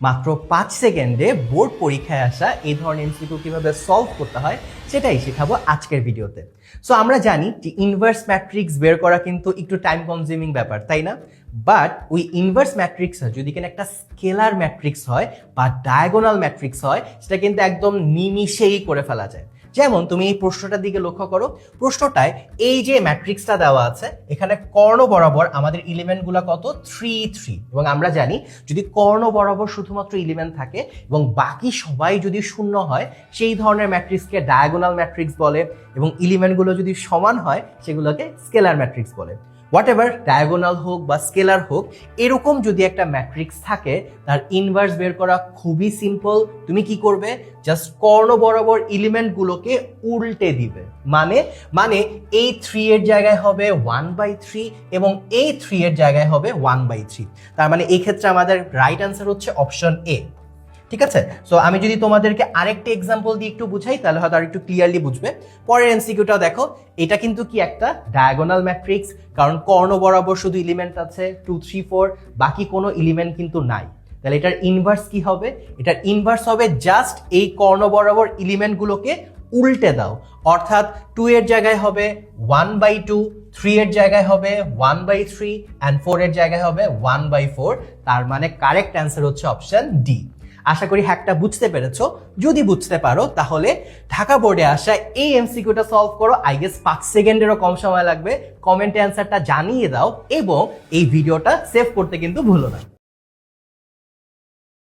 মাত্র 5 সেকেন্ডে বোর্ড পরীক্ষায় আসা এই ধরনের এমসিকিউ কিভাবে সলভ করতে হয় সেটাই শেখাবো আজকের ভিডিওতে। সো আমরা জানি যে ইনভার্স ম্যাট্রিক্স বের করা কিন্তু একটু টাইম কনজিউমিং ব্যাপার, তাই না? বাট ওই ইনভার্স ম্যাট্রিক্স যদি কিনা একটা স্কেলার ম্যাট্রিক্স হয় বা ডায়াগোনাল ম্যাট্রিক্স হয়, সেটা কিন্তু একদম নিমিষেই করে ফেলা যায়। যেমন তুমি এই প্রশ্নটার দিকে লক্ষ্য করো, প্রশ্নটায় এই যে ম্যাট্রিক্সটা দেওয়া আছে, এখানে কর্ণ বরাবর আমাদের এলিমেন্টগুলো কত 3 এবং আমরা জানি যদি কর্ণ বরাবর শুধুমাত্র এলিমেন্ট থাকে এবং বাকি সবাই যদি শূন্য হয়, সেই ধরনের ম্যাট্রিক্সকে ডায়াগোনাল ম্যাট্রিক্স বলে, এবং এলিমেন্টগুলো যদি সমান হয় সেগুলোকে স্কেলার ম্যাট্রিক্স বলে। হোয়াট এভার, ডায়াগোনাল হোক বা স্কেলার হোক, এরকম যদি একটা ম্যাট্রিক্স থাকে তার ইনভার্স বের করা খুবই সিম্পল। তুমি কি করবে, জাস্ট কর্ণ বরাবর এলিমেন্টগুলোকে উল্টে দিবে। মানে এই 3 এর জায়গায় হবে 1/3 এবং এই 3 এর জায়গায় হবে 1/3। তার মানে এই ক্ষেত্রে আমাদের রাইট অ্যান্সার হচ্ছে অপশন এ। ঠিক আছে? সো আমি যদি তোমাদেরকে আরেকটা এক্সাম্পল দিয়ে একটু বুঝাই তাহলে হয়তো আর একটু ক্লিয়ারলি বুঝবে। পরের এমসিকিউটাও দেখো, এটা কিন্তু কি একটা ডায়াগোনাল ম্যাট্রিক্স, কারণ কর্ণ বরাবর শুধু এলিমেন্ট আছে 2 3 4, বাকি কোনো এলিমেন্ট কিন্তু নাই। তাহলে এটার ইনভার্স কি হবে? এটার ইনভার্স হবে জাস্ট এই কর্ণ বরাবর এলিমেন্টগুলোকে উল্টে দাও, অর্থাৎ 2 এর জায়গায় হবে 1/2, 3 এর জায়গায় হবে 1/3 অ্যান্ড 4 এর জায়গায় হবে 1/4। তার মানে কারেক্ট অ্যান্সার হচ্ছে অপশন ডি। আশা করি হ্যাকটা বুঝতে পেরেছো। যদি বুঝতে পারো তাহলে ঢাকা বোর্ডে আসা এই এমসিকিউটা সলভ করো। আই গেস 5 সেকেন্ডেরও কম সময় লাগবে। কমেন্টে অ্যান্সারটা জানিয়ে দাও এবং এই ভিডিওটা সেভ করতে কিন্তু ভুলো না।